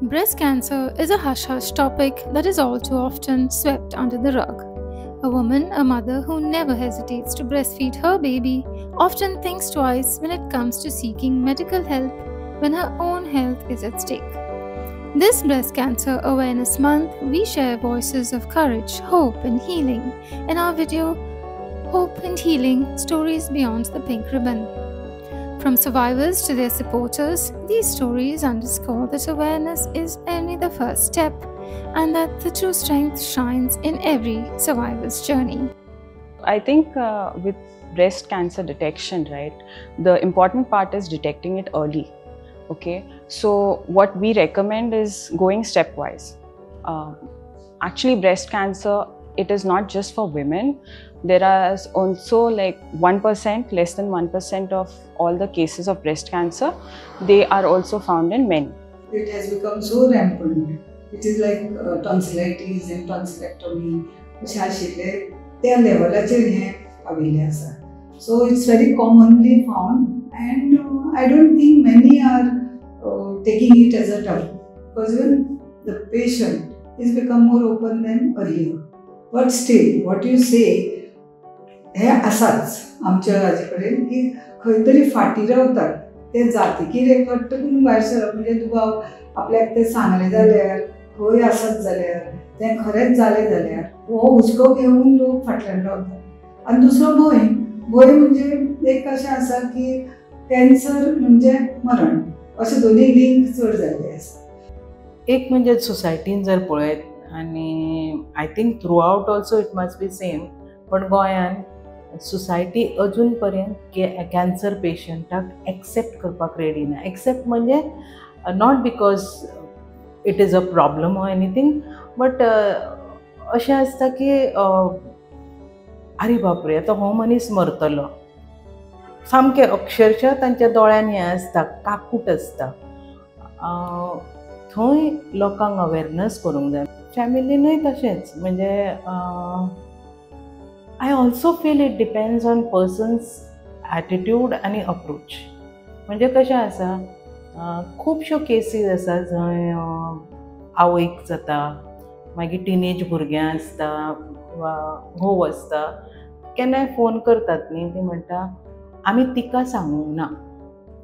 Breast cancer is a hush-hush topic that is all too often swept under the rug. A woman, a mother who never hesitates to breastfeed her baby, often thinks twice when it comes to seeking medical help when her own health is at stake. This Breast Cancer Awareness Month, we share voices of courage, hope, and healing in our video, Hope and Healing Stories Beyond the Pink Ribbon. From survivors to their supporters, these stories underscore that awareness is only the first step and that the true strength shines in every survivor's journey. I think with breast cancer detection, right, the important part is detecting it early. Okay, so what we recommend is going stepwise. Actually, breast cancer, it is not just for women. There are also like 1%, less than 1% of all the cases of breast cancer, they are also found in men. It has become so rampant. It is like tonsillitis and tonsillectomy. त्या लेवलाचेर हे पाविल्ले आसा. So it's very commonly found, and I don't think many are taking it as a taboo, because even the patient is become more open than earlier. But still, what you say, हे आसाच आमच्या हाजे कडेन की खंय तरी फाटी रावतात ते जातकीर एक घट्ट करून भायर सरप, म्हणजे दुबाव आपल्याक ते सांगले जाल्यार खंय आसत जाल्यार तें खरेंच जालें जाल्यार हो हुस्को घेवन लोक फाटल्यान रावतात. आनी दुसरो भंय म्हणजे एक अशें आसा की कॅन्सर म्हणजे मरण, अशें दोनूय लिंक चड जाल्ले आसा. एक म्हणजे सोसायटीन जर पळयत आनी I think through out also it must be same, पण गोंयान सोसायटी अजून पर्यंत कॅन्सर पेशंटाक एक्सेप्ट करपाक रेडी ना. एक्सेप्ट म्हणजे not because it is a problem or anything, but अशें आसता की आरे बापरे आतां हो मनीस मरतलो, सामकें अक्षरशः तांच्या दोळ्यान हें आसता, काकूट आसता. थंय लोकांक अवेरनस करूंक जाय. फॅमिलीनूय तशेंच, म्हणजे I also feel it depends on person's attitude आणि अप्रोच. म्हणजे कशें आसा, खुबश्यो केसीस आसा जंय आवयक जाता, मागीर टिनेज भुरग्यां आसता वा घोव आसता, केन्नाय फोन करतात न्ही, ती म्हणटा आमी तिका सांगूंक ना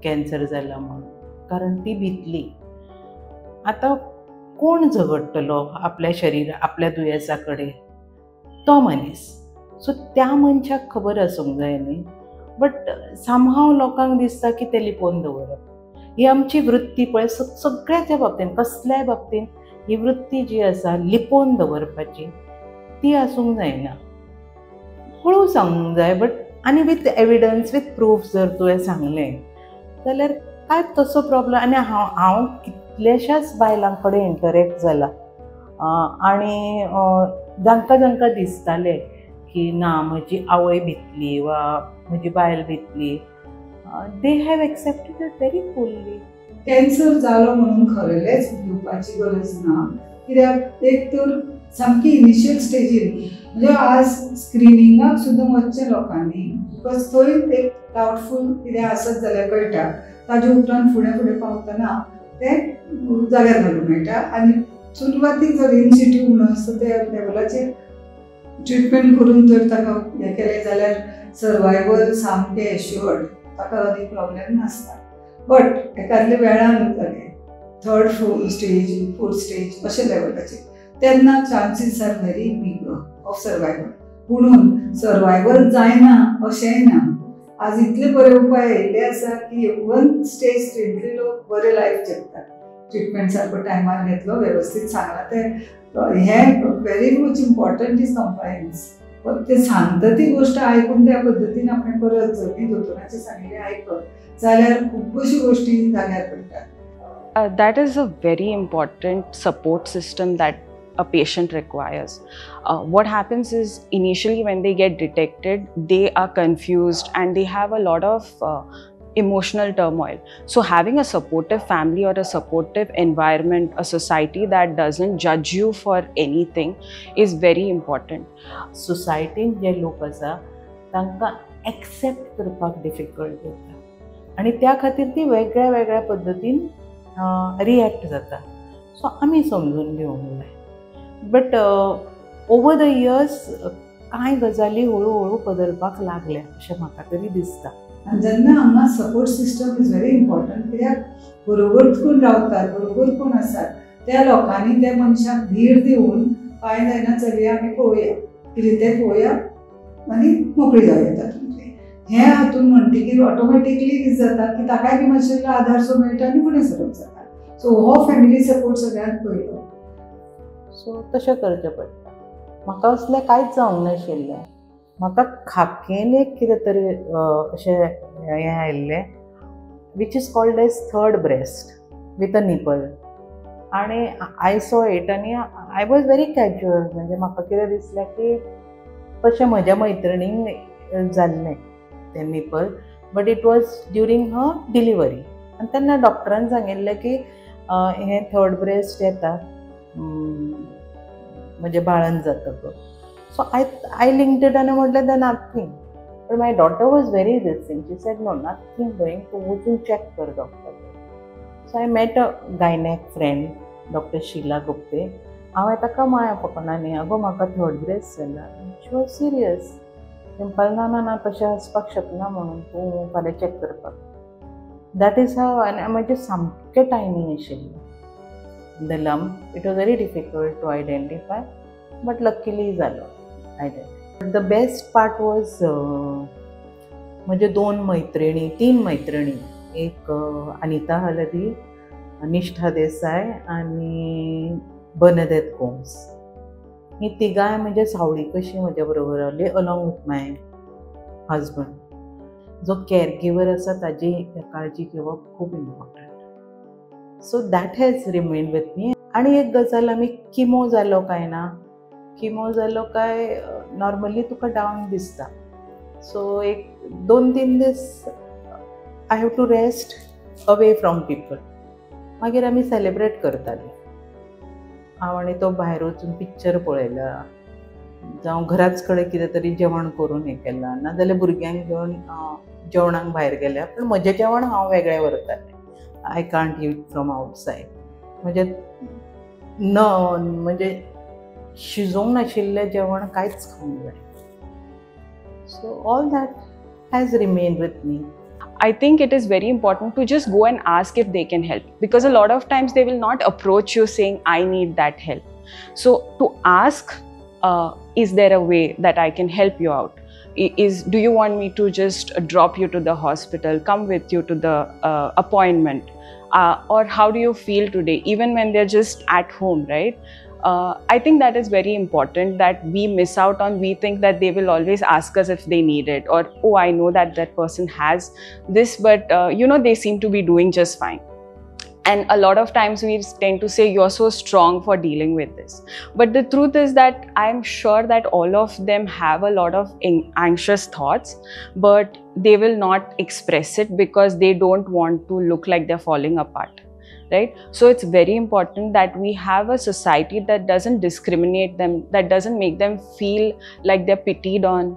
कॅन्सर जाला म्हणून, कारण ती भितली. आतां कोण झगडटलो आपल्या शरिरा आपल्या दुयेंसा कडेन? तो मनीस. सो त्या मनशाक खबर आसूंक जाय न्ही. बट समहाव लोकांक दिसता की ते लिपोवन दवरप. ही आमची वृत्ती पळय, सगळ्याच्या बाबतीन, कसल्याय बाबतीन ही वृत्ती जी आसा लिपोवन दवरपाची, ती आसूंक जायना. हळू सांगूंक जाय, बट आनी वीथ एविडन्स, वीथ प्रूफ जर तुवें सांगलें जाल्यार काय तसो प्रॉब्लम. आनी हांव कितल्याशाच बायलां कडेन इंटरेक्ट जाला आनी जांकां दिसतालें की ना म्हजी आवय भितली वा म्हजी बायल भितली, they have accepted it very fully. Cancer जालो म्हणून खरेलेच भिवपाची गरज ना, कित्याक एक तर सामकी इनिशियल स्टेजीर, म्हणजे आज स्क्रिनिंगाक सुद्दां वचचें लोकांनी, बिकॉज थंय एक डावटफूल कितें आसत जाल्यार कळटा. ताजे उपरांत फुडें पावतना तें जाग्यार घालूंक मेळटा. आनी सुरवातीक जर इन्स्टिट्यूट म्हणून आसता त्या लेवलाचेर ट्रिटमेंट करून जर ताका हें केलें जाल्यार सर्वायवल सामकें एश्युअर्ड, ताका अदीक प्रॉब्लेम नासता. बट एकादले वेळान जालें थर्ड स्टेज, फोर्थ स्टेज अशें लेवलाचेर, तेन्ना chances are very big of survival. पुणून सर्वायवल जायना अशेंय ना. आज इतले बरे उपाय येयल्ले आसा की इवन स्टेज 3 लोक बरे लायफ जगतात. ट्रिटमेंट सारको टायमार घेतलो, वेवस्थीत सांगला तें. हें very much important is compliance. ते सांगता ती गोष्ट आयकून त्या पद्दतीन आपण करत, जर ती दोतोराचें सांगिल्लें आयकत जाल्यार खुबश्यो गोश्टी जाग्यार पडटात. That is a very important support system that a patient requires. What happens is initially when they get detected, they are confused and they have a lot of emotional turmoil. So having a supportive family or a supportive environment, a society that doesn't judge you for anything is very important. सोसायटीन जे लोक आसा तांकां accept करपाक difficult जाता, आनी त्या खातीर ती वेगळ्या वेगळ्या पद्दतीन रिएक्ट जाता. सो आमी समजून घेवंक जाय. बट ओवर द इयर्स कांय गजाली हळू बदलपाक लागल्या अशें म्हाका तरी दिसता. आनी जेन्ना हांगा support system is very important, कित्याक बरोबर कोण रावतात, बरोबर कोण आसात, त्या लोकांनी त्या मनशाक धीर दिवन कांय जायना चलया आमी पळोवया, कितें तें पळोवया आनी मोकळी जावया तातूंतली. हें हातून म्हणटकीर ऑटोमॅटिकली कितें जाता की ताकाय बी मातशें आदारसो मेळटा आनी फुडें सरप जाता. सो हो फॅमिली सपोर्ट सगळ्यांत पयलो. सो तशें करचें पडटा. म्हाका असलें कांयच जावंक नाशिल्लें. म्हाका खाकेन एक कितें तरी अशें हें आयिल्लें which is called as third breast with a nipple. आनी आय सॉ इट आनी आय वॉज व्हेरी कॅज्युअल. म्हणजे म्हाका कितें दिसलें की तशें म्हज्या मैत्रिणींक जाल्लें तें nipple, but it was during her delivery. आनी तेन्ना डॉक्टरान सांगिल्लें की हें थर्ड ब्रेस्ट येता म्हणजे बाळंत जातकच. सो आय लिंक्ड इट आनी म्हटलें तें nothing. But my daughter was very insisting. She said no nothing doing, तूं वचून चॅक कर doctor. So I met a gynaec friend doctor Sheela Gupte. हांवें ताका म्हळें फकाणांनी, आगो म्हाका थर्ड ब्रेस्ट जाला. शी वॉज सिरियस. सिंपल ना तशें आसपाक शकना म्हणून, तूं फाल्यां चॅक करपाक. That is how. आनी म्हजें सामकें टायमींग आशिल्लें. The lump it was very difficult to identify, but luckily जालो identify. The best part was म्हज्यो 3 मैत्रिणी, एक अनिता हलदी, निष्ठा देसाय आनी बर्नाडेथ गोम्स. ही तिगांय म्हणजे सावळी कशी म्हज्या बरोबर रावली अलॉंग विथ माय हजबंड. जो केअर गिवर आसा ताजी काळजी घेवप खूब important. So that has remained with मी. आनी एक गजाल, आमी किमो जालो काय ना, किमो जालो काय नॉर्मली तुका डावन दिसता. सो एक 2-3 दीस I have to rest away from people. मागीर आमी सेलिब्रेट करतालीं. हांव आनी तो भायर वचून पिक्चर पळयला, जावं घराच कडेन कितें तरी जेवण करून हें केलां, नाजाल्यार भुरग्यांक घेवन जेवणाक भायर गेल्या. पूण म्हजें जेवण हांव वेगळें व्हरतालें. I can't eat from outside. म्हणजे शिजोवंक नाशिल्लें जेवण कांयच खावंक जाय. So all that has remained with me. I think it is very important to just go and ask if they can help, because a lot of times they will not approach you saying I need that help. So to ask, is there a way that I can help you out? Do you want me to just drop you to the hospital, come with you to the appointment, or how do you feel today, even when they're just at home, right? I think that is very important that we miss out on. We think that they will always ask us if they need it, or oh, I know that person has this, but they seem to be doing just fine. And a lot of times we tend to say you're so strong for dealing with this, but the truth is that I'm sure that all of them have a lot of anxious thoughts, but they will not express it because they don't want to look like they're falling apart. Right? So it's very important that we have a society that doesn't discriminate them, that doesn't make them feel like they're pitied on,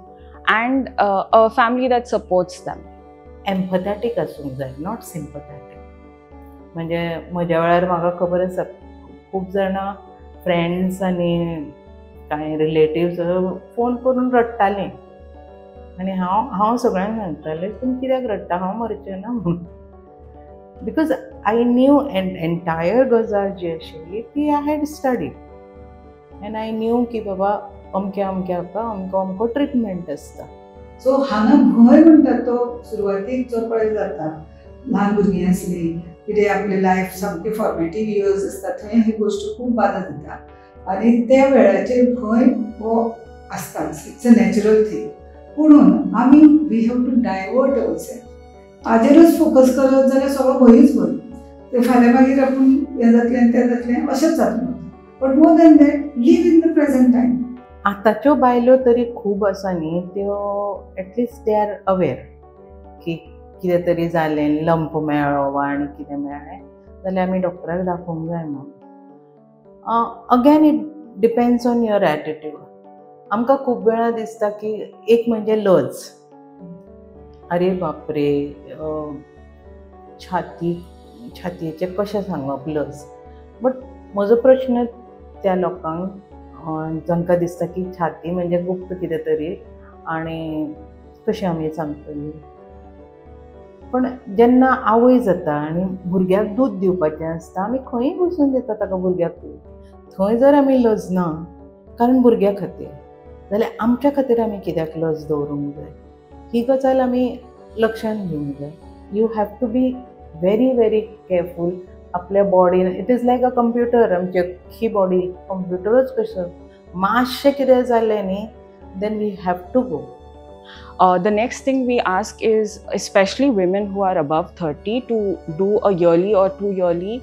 and a family that supports them. एम्पथॅटीक आसूंक जाय, not सिंपथॅटीक. म्हणजे म्हज्या वेळार म्हाका खबर आसा खूब जाणां फ्रेंड्स आनी कांय रिलेटिव्स फोन करून रडटालीं. आनी हांव सगळ्यांक सांगतालें पूण कित्याक रडटा, हांव मरचें ना म्हणून. बिकॉज आय न्यू एंटायर गजाल जी आशिल्ली ती I had studied end I new की बाबा अमक्या हाका अमको ट्रिटमेंट आसता. सो हांगा भंय म्हणटा तो सुरवातीक जो पळय जाता, ल्हान भुरगीं आसलीं, कितें आपलें लायफ सामकें फॉर्मेटीव इयर्स आसता, थंय ही गोश्ट खूब बाधा दिता. आनी त्या वेळाचेर भंय हो आसताच, इट्स अ नॅचरल थिंग. पुणून आमी we have to divert ourselves. हाजेरूच फोकस करत जाल्यार सगळो भंयच भंय. ते फाल्यां मागीर आपूण हें जातलें तें जातलें अशेंच जातलें. But more than that live in the present time. आतांच्यो बायलो तरी खूब आसा न्ही, त्यो एटलिस्ट दे आर अवेर की कितें तरी जालें, लंप मेळ्ळो वा आनी कितें मेळ्ळें जाल्यार आमी डॉक्टराक दाखोवंक जाय म्हणून. Again it depends on your attitude. आमकां खूब वेळा दिसता की एक म्हणजे लज, अरे बापरे छातयेचें कशें सांगप लज. बट म्हजो प्रश्न त्या लोकांक जांकां दिसता की छाती म्हणजे गुप्त कितें तरी आनी कशें आमी सांगतली. पण जेन्ना आवय जाता आनी भुरग्याक दूद दिवपाचें आसता आमी खंयी बसून दिता ताका भुरग्याक दूद. थंय जर आमी लज ना कारण भुरग्या खातीर जाल्यार आमच्या खातीर आमी कित्याक लज दवरूंक जाय ही गजाल आमी लक्षांत घेवंक जाय. You have to be very very careful आपल्या बॉडीन. It is like a computer. आमची अख्खी बॉडी कंप्युटरच कशें मातशें कितें जालें न्ही then we have to go. The next thing we ask is especially women who are above 30 to do a yearly or 2 yearly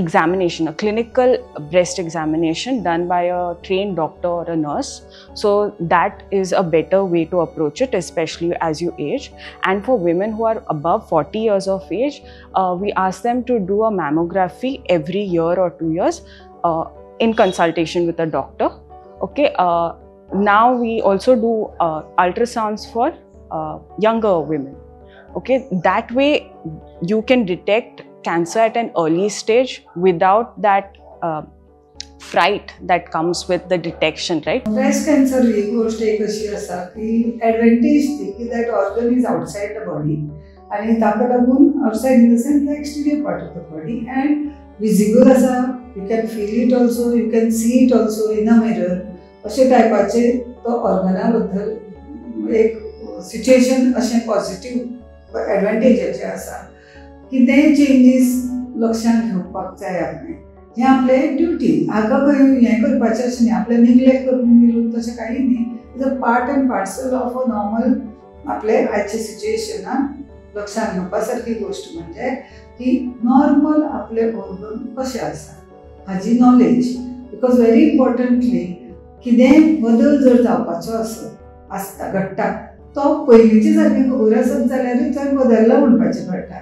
examination, a clinical breast examination done by a trained doctor or a nurse. So that is a better way to approach it, especially as you age. And for women who are above 40 years of age, we ask them to do a mammography every year or 2 years in consultation with a doctor. Okay. Now we also do ultrasounds for younger women. Okay, that way you can detect cancer at an early stage without that fright that comes with the detection, right? Breast cancer ही गोष्ट एक अशी आसा की advantage ती की that organ is outside the body आणि ताका लागून outside in the sense the exterior part of the body and visible आसा. You can feel it also, you can see it also in a mirror. अशे टायपाचे तो ऑर्गना बद्दल एक situation अशें positive एडवांटेजाचें आसा की ते चेंजीस लक्षांत घेवपाक जाय आपणें. हें आपलें ड्युटी. हाका खंय हें करपाचें अशें न्ही, आपलें निग्लेक्ट करून गेलो तशें काही न्ही. Is a part end parcel of a normal आपले आयचे सिच्युएशनान लक्षांत घेवपा सारकी गोष्ट म्हणजे की नॉर्मल आपले ऑर्गन कशें आसा हाजी नॉलेज. बिकॉज व्हेरी इम्पॉर्टंटली कितें बदल जर जावपाचो आसता घडटा तो पयलींची सारकी खबर आसत जाल्यारूच थंय बदलला म्हणपाचें कळटा.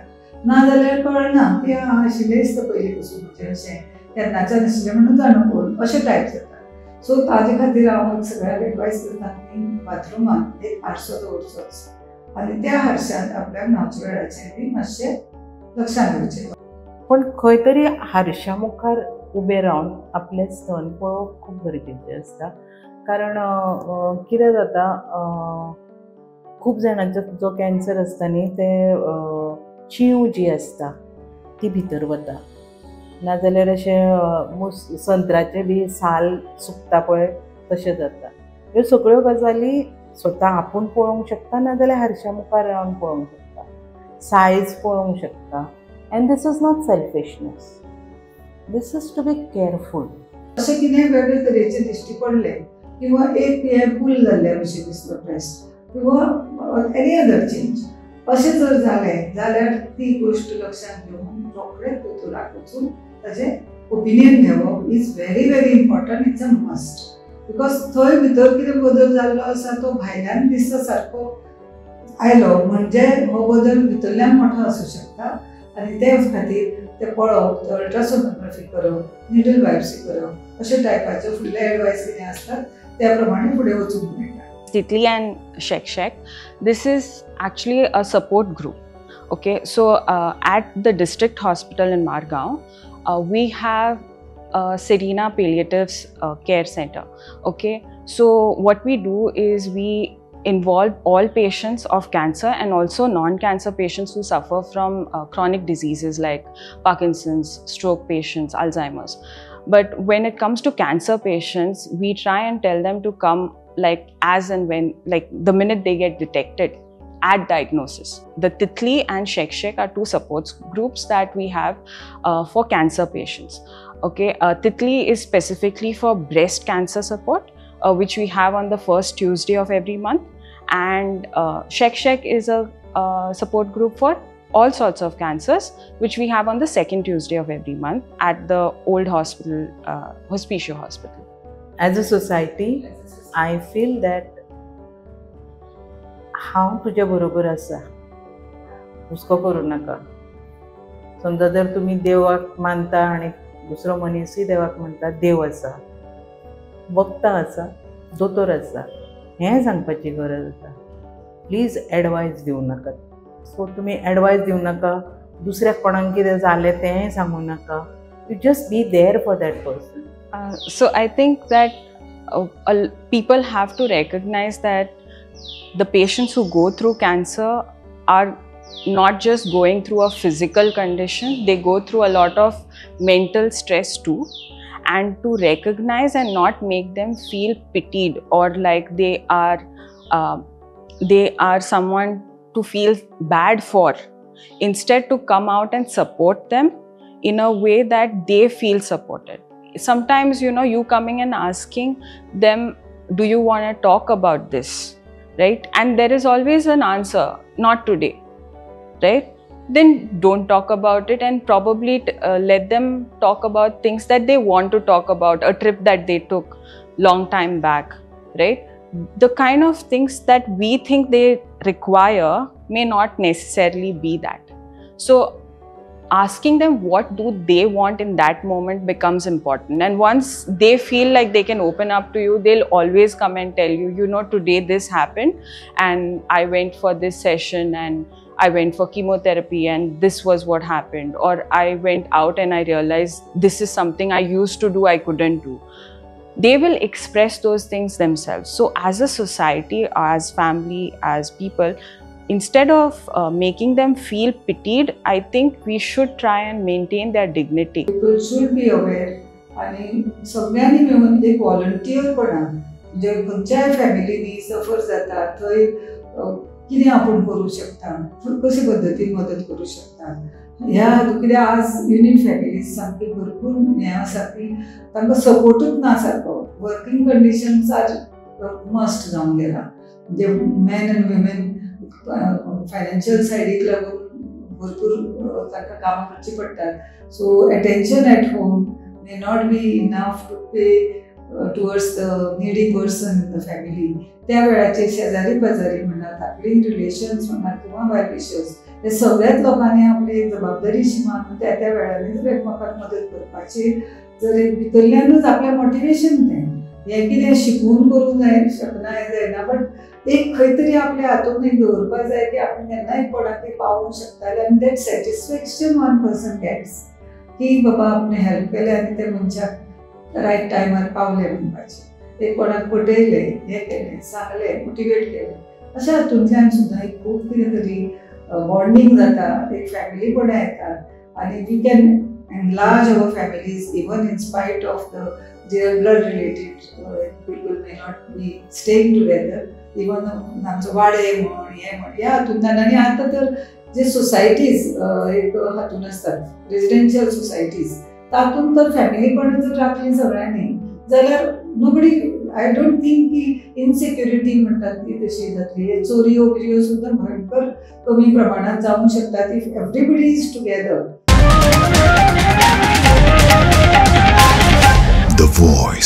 ना जाल्यार कळना की आशिल्लेंच तो पयलीं पासून म्हणजे अशें तेन्नाच्यान आशिल्लें म्हणून जाणो पळोवन अशें टायप जाता. सो ताजे खातीर हांव सगळ्यांक एडवायस करता की बाथरुमांत एक हारसो दवरचोच आनी त्या हारशांत आपल्याक न्हावचे वेळाचेर बी मातशें लक्षांत घेवचें. पण खंय तरी हारशा मुखार उबें रावन आपलें स्तन पळोवप खूब गरजेचें आसता. कारण कितें जाता खूब जाणांचो जो कॅन्सर आसता न्ही ते चीव जी आसता ती भितर वता. नाजाल्यार अशें संत्राचे बी साल सुकता पळय तशें जाता. ह्यो सगळ्यो गजाली स्वता आपूण पळोवंक शकता नाजाल्यार हारशा मुखार रावन पळोवंक शकता. सायज पळोवंक शकता. And this is not selfishness. This is to be careful. अशें कितें वेगळे तरेचे दिश्टी पडले किंवा एक हें फूल जाल्ल्या भशेन दिसलो ब्रेस्ट किंवा एनी अदर चेंज अशें जर जालें जाल्यार ती गोश्ट लक्षांत घेवन रोखडेच दोतोराक वचून ताचें ओपिनियन घेवप is very very important. It's a must. Because थंय भितर कितें बदल जाल्लो आसा तो भायल्यान दिसता सारको आयलो म्हणजे हो बदल भितरल्यान मोठो आसूं शकता आनी ते खातीर ते पळोवप, अल्ट्रासोनोग्राफी करप, निडल बायोप्सी करप अशे टायपाच्यो फुडले एडवायस कितें आसतात त्या प्रमाणे फुडें वचूंक मेळटा. Titli and Shek, this is actually a support group. Okay, so at the district hospital in Margao, we have Serena Palliative Care Center. Okay, so what we do is we involve all patients of cancer and also non-cancer patients who suffer from chronic diseases like Parkinson's, stroke patients, Alzheimer's. But when it comes to cancer patients, we try and tell them to come like as and when, like the minute they get detected at diagnosis. The Titli and Shek are two support groups that we have for cancer patients. Okay, Titli is specifically for breast cancer support, which we have on the first Tuesday of every month, and Shek is a support group for all sorts of cancers, which we have on the second Tuesday of every month at the old hospital, Hospicio Hospital. As a society, I feel that हांव तुज्या बरोबर आसा, हुस्को करूं नाका. समजा जर तुमी देवाक मानता आनी दुसरो मनीसय देवाक मानता, देव आसा, वखदां आसा, दोतोर आसा, हें सांगपाची गरज आसा. प्लीज एडवायस दिवं नाकात. सो तुमी एडवायस दिवं नाका, दुसऱ्याक कोणाक कितें जालें तेंय सांगूं नाका. You just be there for that person. So I think that people have to recognize that the patients who go through cancer are not just going through a physical condition, they go through a lot of mental stress too. And to recognize and not make them feel pitied or like they are someone to feel bad for. Instead, to come out and support them in a way that they feel supported. Sometimes, you coming and asking them, do you want to talk about this, right? And there is always an answer, not today, right? Then don't talk about it, and probably let them talk about things that they want to talk about, a trip that they took long time back, right? The kind of things that we think they require may not necessarily be that. So asking them what do they want in that moment becomes important. And once they feel like they can open up to you, they'll always come and tell you, today this happened and I went for this session and I went for chemotherapy and this was what happened. Or I went out and I realized this is something I used to do, I couldn't do. They will express those things themselves. So as a society, as family, as people, instead of making them feel pitied, I think we should try and maintain their dignity. People should be aware आणि सगळ्यांनी मिळून एक व्हॉलंटियरपणान म्हणजे खंयच्याय फॅमिलीनी सफर जाता थंय कितें आपण करूं शकता, कशे पद्दतीन मदत करूं शकता. ह्या कित्याक आज युनीट फॅमिलीज सामकी भरपूर हें आसा की तांकां सपोर्टूच ना सारको. वर्किंग कंडिशन्स आर मस्ट जावन गेला. म्हणजे मॅन एंड विमेन फायनान्शियल सायडीक लागून भरपूर तांकां कामां करची पडटात. So attention at home may not be enough to pay towards the needy person in the family. त्या वेळाचे शेजारी पाजारी म्हणा, आपली रिलेशन्स म्हणा किंवा वेलविशर्स हे सगळ्याच लोकांनी आपली एक जबाबदारीशी मानून त्या त्या वेळांनी जर एकमेकांक मदत करपाची जर भितरल्यानूच आपलें मोटिवेशन तें हें कितें शिकून करूंक जाय जायना, बट एक खंय तरी आपल्या हातून एक दवरपाक जाय की आपण केन्नाय कोणाक पावूंक शकताले. आनी that satisfaction one person gets की बाबा आपण हेल्प केलें आनी त्या मनशाक रायट टायमार पावलें म्हणपाचें. एक कोणाक पटयलें, हें केलें, सांगलें, मोटिवेट केलें, अशा हातूंतल्यान सुद्दां एक खूब कितें तरी बॉन्डिंग जाता, एक फॅमिलीपणां येतात आनी we can enlarge our families even in spite of the their blood related people may not be staying together. Even आमचो वाडे म्हण हें म्हण ह्या हातूंतल्यान. आनी आतां तर जे सोसायटीज एक हातून असतात रेजिडेन्शियल सोसायटीज, तातूंत तर फॅमिलीपणां जर राखलीं सगळ्यांनी जाल्यार नोबडी आय डोंट थिंक की इनसेक्युरिटी म्हणटात ती तशी जातली. चोरयो बिरयो सुद्दां भयंकर कमी प्रमाणात जावंक शकतात if everybody is together. The Voice.